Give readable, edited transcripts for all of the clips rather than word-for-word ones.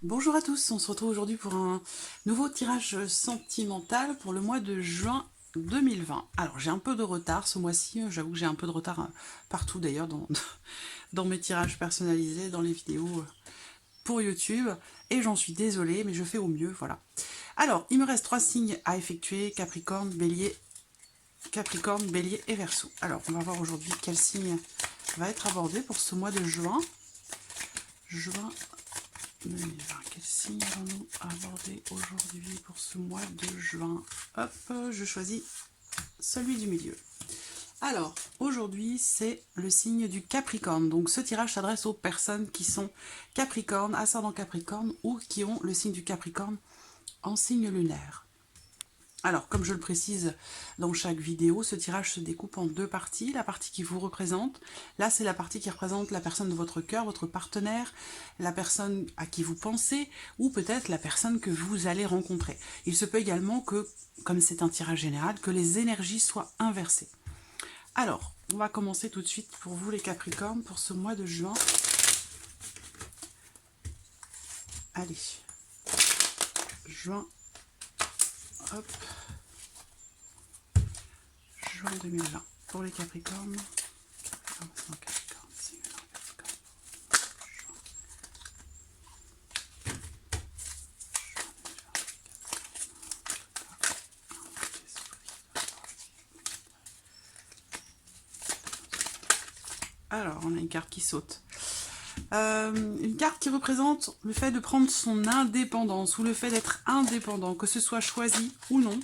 Bonjour à tous, on se retrouve aujourd'hui pour un nouveau tirage sentimental pour le mois de juin 2020. Alors j'ai un peu de retard ce mois-ci, j'avoue que j'ai un peu de retard partout d'ailleurs dans mes tirages personnalisés, dans les vidéos pour YouTube, et j'en suis désolée, mais je fais au mieux, voilà. Alors, il me reste 3 signes à effectuer, Capricorne, Bélier et Verseau. Alors, on va voir aujourd'hui quel signe va être abordé pour ce mois de juin. Juin 2020. Quel signe allons-nous aborder aujourd'hui pour ce mois de juin? Hop, je choisis celui du milieu. Alors, aujourd'hui, c'est le signe du Capricorne. Donc, ce tirage s'adresse aux personnes qui sont Capricorne, ascendant Capricorne, ou qui ont le signe du Capricorne en signe lunaire. Alors, comme je le précise dans chaque vidéo, ce tirage se découpe en deux parties. La partie qui vous représente, là c'est la partie qui représente la personne de votre cœur, votre partenaire, la personne à qui vous pensez, ou peut-être la personne que vous allez rencontrer. Il se peut également que, comme c'est un tirage général, que les énergies soient inversées. Alors, on va commencer tout de suite pour vous les Capricornes, pour ce mois de juin. Allez, juin, hop. Juin 2020 pour les Capricornes. Alors, on a une carte qui saute. Une carte qui représente le fait de prendre son indépendance ou le fait d'être indépendant, que ce soit choisi ou non.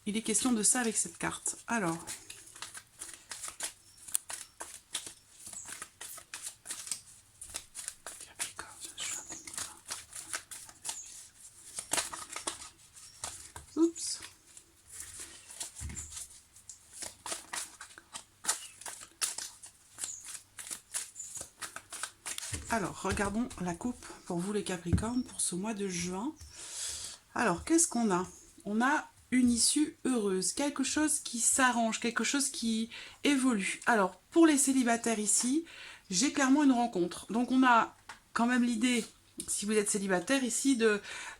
Il est question de ça avec cette carte. Alors, oups. Alors, regardons la coupe pour vous les Capricornes pour ce mois de juin. Alors, qu'est-ce qu'on a? On a une issue heureuse, quelque chose qui s'arrange, quelque chose qui évolue. Alors, pour les célibataires ici, j'ai clairement une rencontre. Donc, on a quand même l'idée, si vous êtes célibataire ici,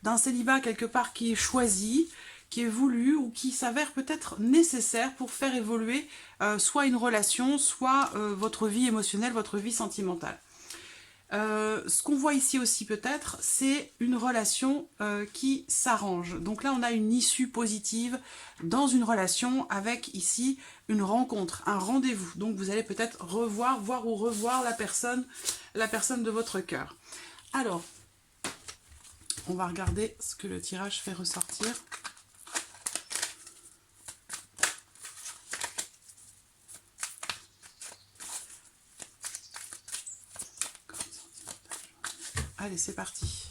d'un célibat quelque part qui est choisi, qui est voulu ou qui s'avère peut-être nécessaire pour faire évoluer soit une relation, soit votre vie émotionnelle, votre vie sentimentale. Ce qu'on voit ici aussi peut-être, c'est une relation qui s'arrange. Donc là, on a une issue positive dans une relation avec ici une rencontre, un rendez-vous. Donc vous allez peut-être voir ou revoir la personne de votre cœur. Alors, on va regarder ce que le tirage fait ressortir. Allez, c'est parti.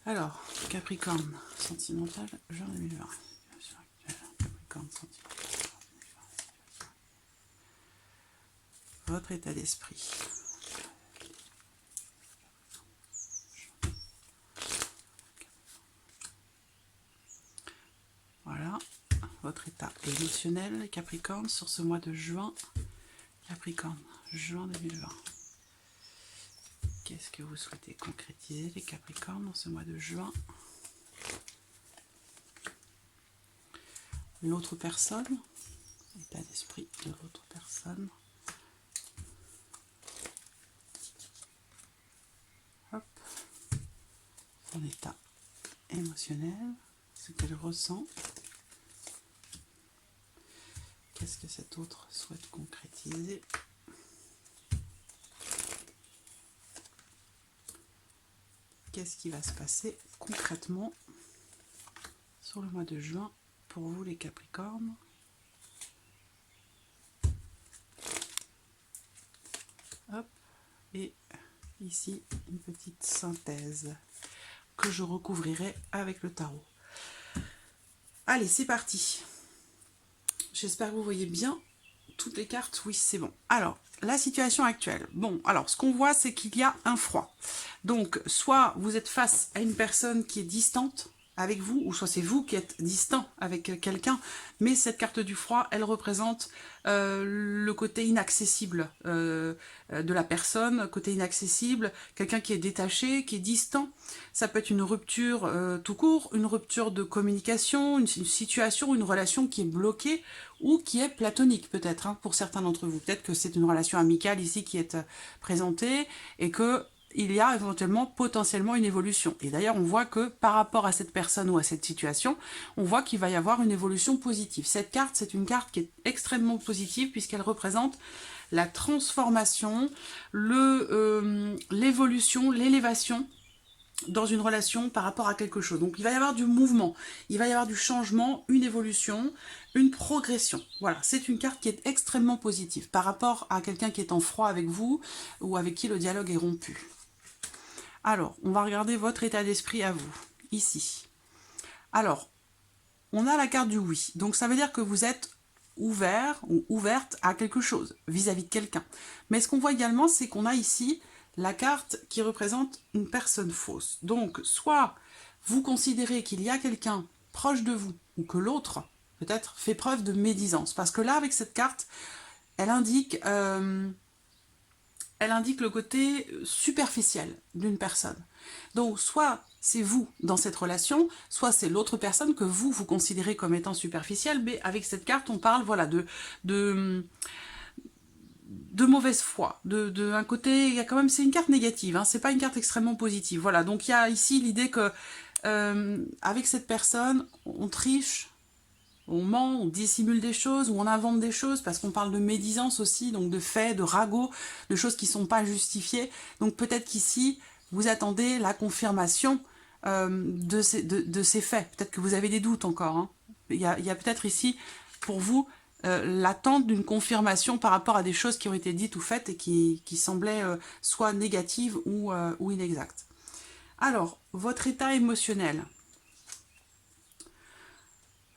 Alors, Capricorne, sentimental, juin 2020. Capricorne, sentimental, votre état d'esprit. Voilà, votre état émotionnel, Capricorne, sur ce mois de juin. Capricorne, juin 2020. Qu'est-ce que vous souhaitez concrétiser, les Capricornes, dans ce mois de juin? L'autre personne, l'état d'esprit de l'autre personne. Hop. Son état émotionnel, ce qu'elle ressent. Qu'est-ce que cet autre souhaite concrétiser? Qu'est-ce qui va se passer concrètement sur le mois de juin pour vous les Capricornes? Hop, et ici une petite synthèse que je recouvrirai avec le tarot. Allez, c'est parti. J'espère que vous voyez bien toutes les cartes. Oui, c'est bon. Alors, la situation actuelle. Bon, alors, ce qu'on voit, c'est qu'il y a un froid. Donc, soit vous êtes face à une personne qui est distante, avec vous, ou soit c'est vous qui êtes distant avec quelqu'un, mais cette carte du froid, elle représente le côté inaccessible de la personne, côté inaccessible, quelqu'un qui est détaché, qui est distant. Ça peut être une rupture tout court, une rupture de communication, une situation, une relation qui est bloquée ou qui est platonique peut-être, hein, pour certains d'entre vous. Peut-être que c'est une relation amicale ici qui est présentée et que il y a éventuellement, potentiellement une évolution. Et d'ailleurs, on voit que par rapport à cette personne ou à cette situation, on voit qu'il va y avoir une évolution positive. Cette carte, c'est une carte qui est extrêmement positive puisqu'elle représente la transformation, l'évolution, l'élévation dans une relation par rapport à quelque chose. Donc il va y avoir du mouvement, il va y avoir du changement, une évolution, une progression. Voilà, c'est une carte qui est extrêmement positive par rapport à quelqu'un qui est en froid avec vous ou avec qui le dialogue est rompu. Alors, on va regarder votre état d'esprit à vous, ici. Alors, on a la carte du oui. Donc, ça veut dire que vous êtes ouvert ou ouverte à quelque chose, vis-à-vis de quelqu'un. Mais ce qu'on voit également, c'est qu'on a ici la carte qui représente une personne fausse. Donc, soit vous considérez qu'il y a quelqu'un proche de vous, ou que l'autre, peut-être, fait preuve de médisance. Parce que là, avec cette carte, elle indique le côté superficiel d'une personne. Donc, soit c'est vous dans cette relation, soit c'est l'autre personne que vous considérez comme étant superficielle, mais avec cette carte, on parle voilà, de mauvaise foi, un côté, il y a quand même, c'est une carte négative, hein, c'est pas une carte extrêmement positive. Voilà, donc il y a ici l'idée que avec cette personne, on triche, on ment, on dissimule des choses, ou on invente des choses, parce qu'on parle de médisance aussi, donc de faits, de ragots, de choses qui ne sont pas justifiées. Donc peut-être qu'ici, vous attendez la confirmation de ces faits. Peut-être que vous avez des doutes encore. Hein. Il y a peut-être ici, pour vous, l'attente d'une confirmation par rapport à des choses qui ont été dites ou faites et qui semblaient soit négatives ou inexactes. Alors, votre état émotionnel.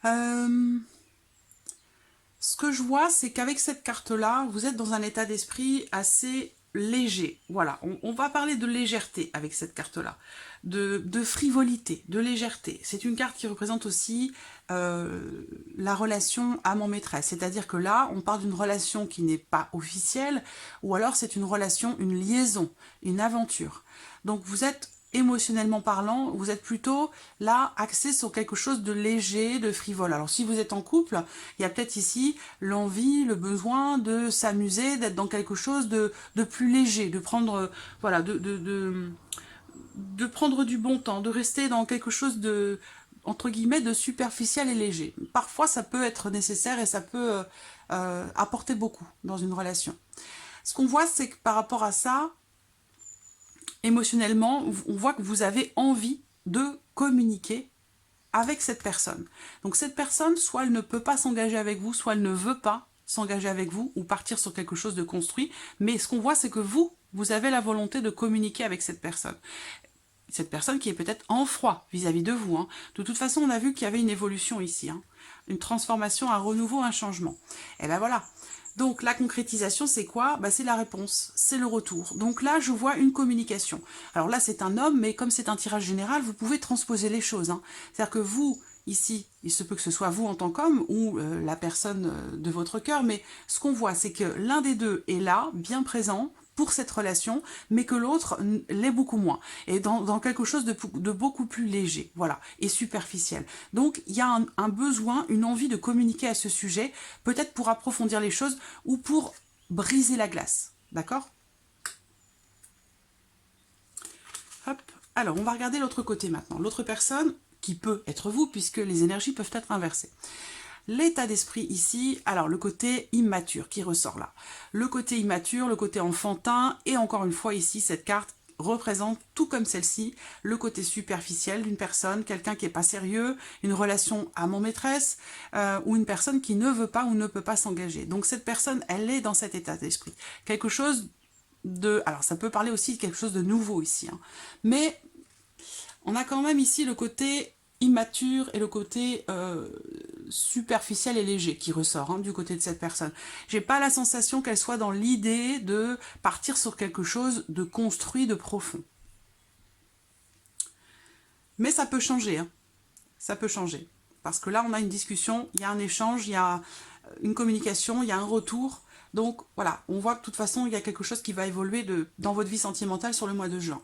Ce que je vois, c'est qu'avec cette carte-là, vous êtes dans un état d'esprit assez léger. Voilà, on va parler de légèreté avec cette carte-là, de frivolité, de légèreté. C'est une carte qui représente aussi la relation amant-maîtresse. C'est-à-dire que là, on parle d'une relation qui n'est pas officielle, ou alors c'est une relation, une liaison, une aventure. Donc vous êtes émotionnellement parlant, vous êtes plutôt là axé sur quelque chose de léger, de frivole. Alors si vous êtes en couple, il y a peut-être ici l'envie, le besoin de s'amuser, d'être dans quelque chose de plus léger, de prendre voilà, de prendre du bon temps, de rester dans quelque chose de entre guillemets de superficiel et léger. Parfois ça peut être nécessaire et ça peut apporter beaucoup dans une relation. Ce qu'on voit, c'est que par rapport à ça, émotionnellement, on voit que vous avez envie de communiquer avec cette personne. Donc cette personne, soit elle ne peut pas s'engager avec vous, soit elle ne veut pas s'engager avec vous ou partir sur quelque chose de construit. Mais ce qu'on voit, c'est que vous avez la volonté de communiquer avec cette personne. Cette personne qui est peut-être en froid vis-à-vis de vous. Hein. De toute façon, on a vu qu'il y avait une évolution ici. Hein. Une transformation, un renouveau, un changement. Et ben voilà. Donc la concrétisation, c'est quoi? Bah, c'est la réponse, c'est le retour. Donc là, je vois une communication. Alors là, c'est un homme, mais comme c'est un tirage général, vous pouvez transposer les choses. Hein. C'est-à-dire que vous, ici, il se peut que ce soit vous en tant qu'homme ou la personne de votre cœur, mais ce qu'on voit, c'est que l'un des deux est là, bien présent, pour cette relation, mais que l'autre l'est beaucoup moins, et dans quelque chose de beaucoup plus léger, voilà, et superficiel. Donc il y a un besoin, une envie de communiquer à ce sujet, peut-être pour approfondir les choses, ou pour briser la glace, d'accord? Hop, alors on va regarder l'autre côté maintenant, l'autre personne, qui peut être vous, puisque les énergies peuvent être inversées. L'état d'esprit ici, alors le côté immature qui ressort là. Le côté immature, le côté enfantin, et encore une fois ici, cette carte représente, tout comme celle-ci, le côté superficiel d'une personne, quelqu'un qui n'est pas sérieux, une relation amant-maîtresse, ou une personne qui ne veut pas ou ne peut pas s'engager. Donc cette personne, elle est dans cet état d'esprit. Quelque chose de... Alors ça peut parler aussi de quelque chose de nouveau ici, hein. Mais on a quand même ici le côté immature et le côté superficiel et léger qui ressort, hein, du côté de cette personne. J'ai pas la sensation qu'elle soit dans l'idée de partir sur quelque chose de construit, de profond. Mais ça peut changer, hein. ça peut changer. Parce que là, on a une discussion, il y a un échange, il y a une communication, il y a un retour. Donc voilà, on voit que de toute façon, il y a quelque chose qui va évoluer dans votre vie sentimentale sur le mois de juin.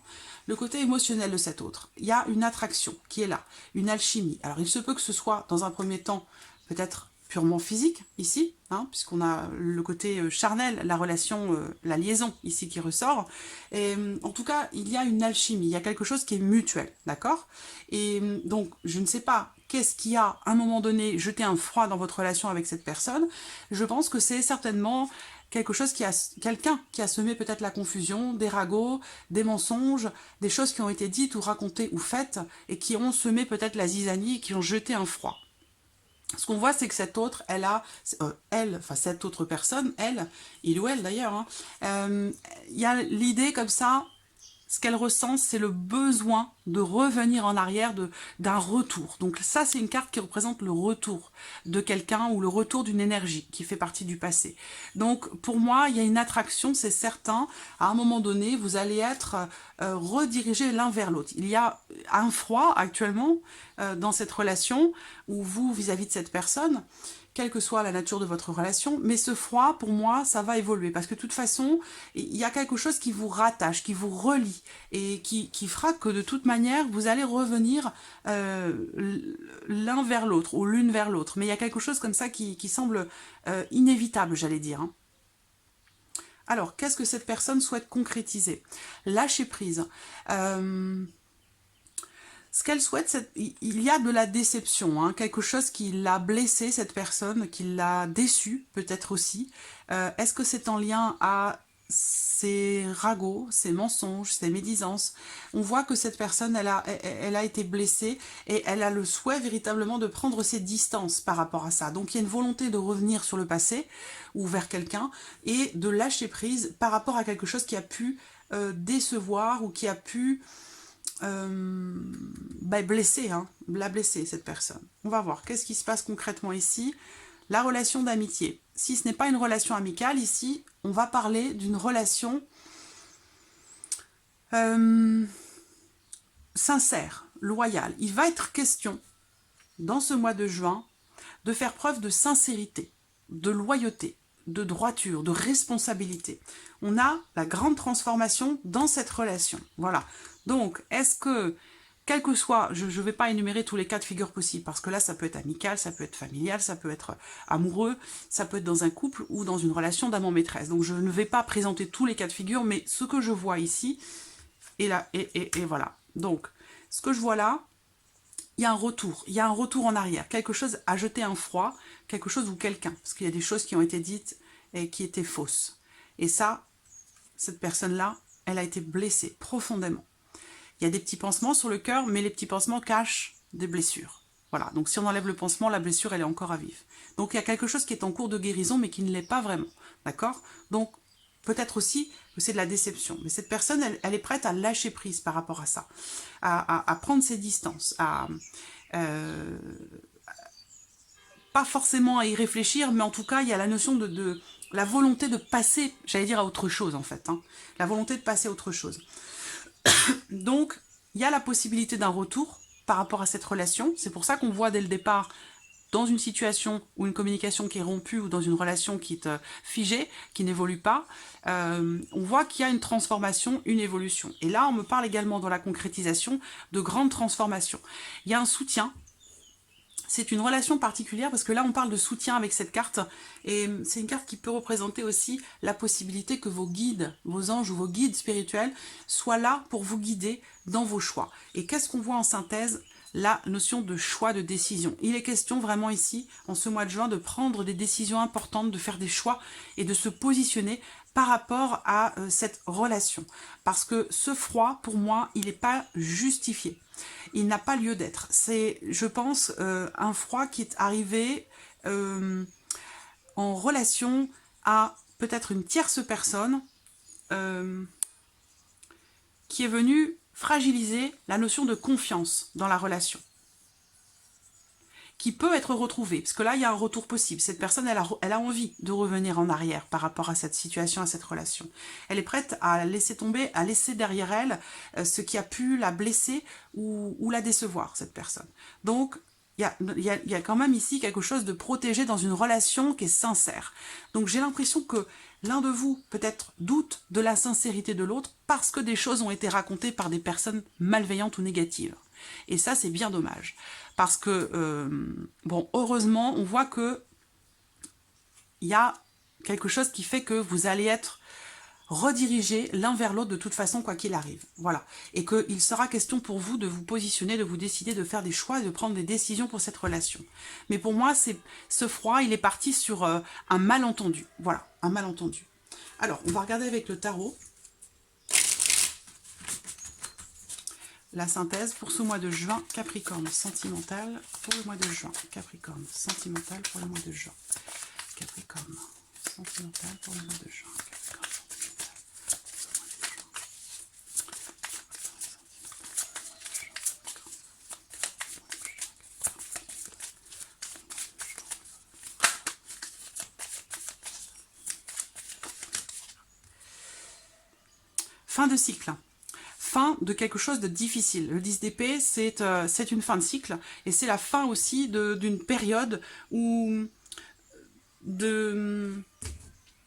Le côté émotionnel de cet autre, il y a une attraction qui est là, une alchimie. Alors il se peut que ce soit dans un premier temps peut-être purement physique ici, hein, puisqu'on a le côté charnel, la relation, la liaison ici qui ressort. Et en tout cas, il y a une alchimie, il y a quelque chose qui est mutuel, d'accord? Et donc, je ne sais pas qu'est-ce qui a, à un moment donné, jeté un froid dans votre relation avec cette personne. Je pense que c'est certainement quelqu'un qui a semé peut-être la confusion, des ragots, des mensonges, des choses qui ont été dites ou racontées ou faites et qui ont semé peut-être la zizanie et qui ont jeté un froid. Ce qu'on voit, c'est que cette autre, cette autre personne, il ou elle d'ailleurs, hein, y a l'idée comme ça, ce qu'elle ressent, c'est le besoin de revenir en arrière, d'un retour. Donc ça, c'est une carte qui représente le retour de quelqu'un ou le retour d'une énergie qui fait partie du passé. Donc pour moi, il y a une attraction, c'est certain. À un moment donné, vous allez être redirigés l'un vers l'autre. Il y a un froid actuellement dans cette relation, ou vous vis-à-vis de cette personne, quelle que soit la nature de votre relation, mais ce froid, pour moi, ça va évoluer, parce que de toute façon, il y a quelque chose qui vous rattache, qui vous relie, et qui fera que de toute manière, vous allez revenir l'un vers l'autre, ou l'une vers l'autre, mais il y a quelque chose comme ça qui semble inévitable, j'allais dire, hein. Alors, qu'est-ce que cette personne souhaite concrétiser? Lâcher prise. Ce qu'elle souhaite, c'est il y a de la déception, hein, quelque chose qui l'a blessée, cette personne, qui l'a déçue, peut-être aussi. Est-ce que c'est en lien à ses ragots, ses mensonges, ses médisances? On voit que cette personne, elle a été blessée et elle a le souhait véritablement de prendre ses distances par rapport à ça. Donc il y a une volonté de revenir sur le passé ou vers quelqu'un et de lâcher prise par rapport à quelque chose qui a pu décevoir ou qui a pu... blessée, hein, la blesser cette personne. On va voir qu'est-ce qui se passe concrètement ici. La relation d'amitié. Si ce n'est pas une relation amicale, ici, on va parler d'une relation sincère, loyale. Il va être question, dans ce mois de juin, de faire preuve de sincérité, de loyauté, de droiture, de responsabilité. On a la grande transformation dans cette relation. Voilà. Donc, est-ce que, quel que soit, je ne vais pas énumérer tous les cas de figure possibles, parce que là, ça peut être amical, ça peut être familial, ça peut être amoureux, ça peut être dans un couple ou dans une relation d'amant-maîtresse. Donc, je ne vais pas présenter tous les cas de figure, mais ce que je vois ici, et là, et voilà. Donc, ce que je vois là, il y a un retour en arrière, quelque chose a jeté un froid, quelque chose ou quelqu'un, parce qu'il y a des choses qui ont été dites et qui étaient fausses. Et ça, cette personne-là, elle a été blessée profondément. Il y a des petits pansements sur le cœur, mais les petits pansements cachent des blessures. Voilà, donc si on enlève le pansement, la blessure, elle est encore à vivre. Donc il y a quelque chose qui est en cours de guérison, mais qui ne l'est pas vraiment. D'accord? Donc peut-être aussi que c'est de la déception. Mais cette personne, elle est prête à lâcher prise par rapport à ça, à prendre ses distances, pas forcément à y réfléchir, mais en tout cas, il y a la notion de la volonté de passer, j'allais dire, à autre chose, en fait. Hein. La volonté de passer à autre chose. Donc, il y a la possibilité d'un retour par rapport à cette relation. C'est pour ça qu'on voit dès le départ, dans une situation ou une communication qui est rompue ou dans une relation qui est figée, qui n'évolue pas, on voit qu'il y a une transformation, une évolution. Et là, on me parle également dans la concrétisation de grandes transformations. Il y a un soutien. C'est une relation particulière parce que là, on parle de soutien avec cette carte. Et c'est une carte qui peut représenter aussi la possibilité que vos guides, vos anges ou vos guides spirituels soient là pour vous guider dans vos choix. Et qu'est-ce qu'on voit en synthèse? La notion de choix, de décision. Il est question vraiment ici, en ce mois de juin, de prendre des décisions importantes, de faire des choix et de se positionner par rapport à cette relation. Parce que ce froid, pour moi, il n'est pas justifié. Il n'a pas lieu d'être. C'est, je pense, un froid qui est arrivé en relation à peut-être une tierce personne qui est venue fragiliser la notion de confiance dans la relation, qui peut être retrouvée, parce que là, il y a un retour possible. Cette personne, elle a envie de revenir en arrière par rapport à cette situation, à cette relation. Elle est prête à laisser tomber, à laisser derrière elle ce qui a pu la blesser ou la décevoir, cette personne. Donc, il y a quand même ici quelque chose de protégé dans une relation qui est sincère. Donc j'ai l'impression que l'un de vous peut-être doute de la sincérité de l'autre parce que des choses ont été racontées par des personnes malveillantes ou négatives. Et ça, c'est bien dommage. Parce que, bon, heureusement, on voit que il y a quelque chose qui fait que vous allez être redirigés l'un vers l'autre de toute façon, quoi qu'il arrive. Voilà. Et qu'il sera question pour vous de vous positionner, de vous décider, de faire des choix et de prendre des décisions pour cette relation. Mais pour moi, ce froid, il est parti sur un malentendu. Voilà, un malentendu. Alors, on va regarder avec le tarot la synthèse pour ce mois de juin. Capricorne, sentimental pour le mois de juin. Capricorne, sentimental pour le mois de juin. Capricorne, sentimental pour le mois de juin. Capricorne. Fin de cycle, fin de quelque chose de difficile. Le 10 d'épée, c'est une fin de cycle, et c'est la fin aussi d'une période où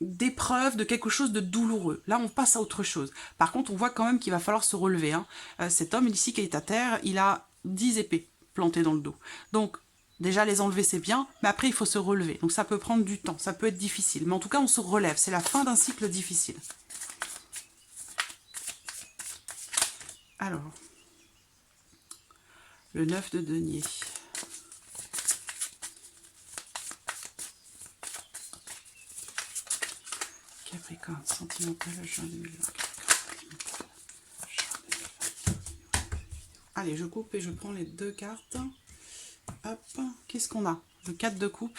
d'épreuve, de quelque chose de douloureux. Là, on passe à autre chose. Par contre, on voit quand même qu'il va falloir se relever. Hein. Cet homme ici qui est à terre, il a 10 épées plantées dans le dos. Donc, déjà, les enlever, c'est bien, mais après, il faut se relever. Donc, ça peut prendre du temps, ça peut être difficile. Mais en tout cas, on se relève. C'est la fin d'un cycle difficile. Alors, le 9 de denier. Capricorne, sentimental, juin 2020. Allez, je coupe et je prends les deux cartes. Hop, qu'est-ce qu'on a? Le 4 de coupe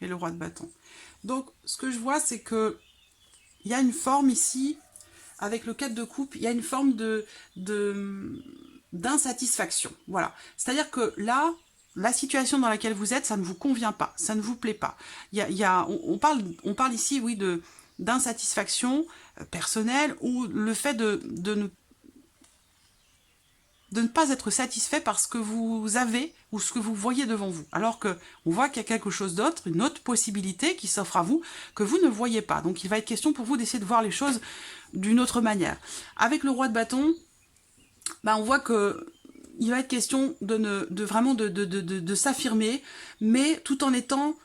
et le roi de bâton. Donc, ce que je vois, c'est que il y a une forme ici. Avec le 4 de coupe, il y a une forme d'insatisfaction. Voilà. C'est-à-dire que là, la situation dans laquelle vous êtes, ça ne vous convient pas, ça ne vous plaît pas. On parle ici, oui, d'insatisfaction personnelle ou le fait de ne pas être satisfait par ce que vous avez ou ce que vous voyez devant vous. Alors qu'on voit qu'il y a quelque chose d'autre, une autre possibilité qui s'offre à vous que vous ne voyez pas. Donc il va être question pour vous d'essayer de voir les choses d'une autre manière. Avec le roi de bâton, bah, on voit que il va être question de s'affirmer, mais tout en étant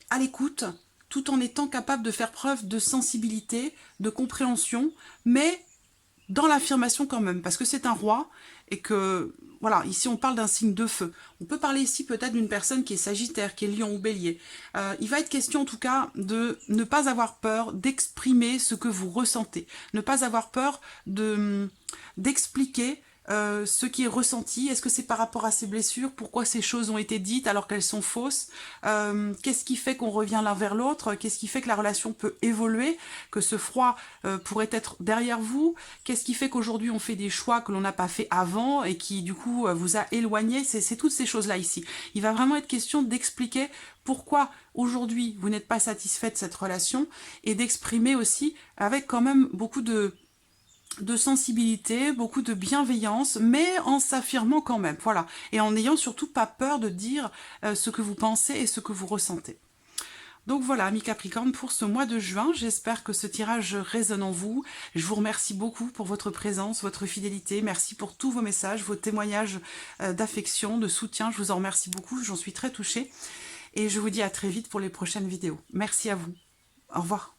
à l'écoute, tout en étant capable de faire preuve de sensibilité, de compréhension, mais dans l'affirmation quand même, parce que c'est un roi, et que, voilà, ici on parle d'un signe de feu. On peut parler ici peut-être d'une personne qui est Sagittaire, qui est Lion ou Bélier. Il va être question en tout cas de ne pas avoir peur d'exprimer ce que vous ressentez, ne pas avoir peur d'expliquer ce qui est ressenti. Est-ce que c'est par rapport à ces blessures? Pourquoi ces choses ont été dites alors qu'elles sont fausses? Qu'est-ce qui fait qu'on revient l'un vers l'autre? Qu'est-ce qui fait que la relation peut évoluer? Que ce froid pourrait être derrière vous? Qu'est-ce qui fait qu'aujourd'hui on fait des choix que l'on n'a pas fait avant et qui du coup vous a éloigné? C'est toutes ces choses-là ici. Il va vraiment être question d'expliquer pourquoi aujourd'hui vous n'êtes pas satisfait de cette relation et d'exprimer aussi avec quand même beaucoup de sensibilité, beaucoup de bienveillance, mais en s'affirmant quand même, voilà, et en n'ayant surtout pas peur de dire ce que vous pensez et ce que vous ressentez. Donc voilà, amis Capricorne, pour ce mois de juin, j'espère que ce tirage résonne en vous. Je vous remercie beaucoup pour votre présence, votre fidélité, merci pour tous vos messages, vos témoignages d'affection, de soutien, je vous en remercie beaucoup, j'en suis très touchée, et je vous dis à très vite pour les prochaines vidéos. Merci à vous, au revoir.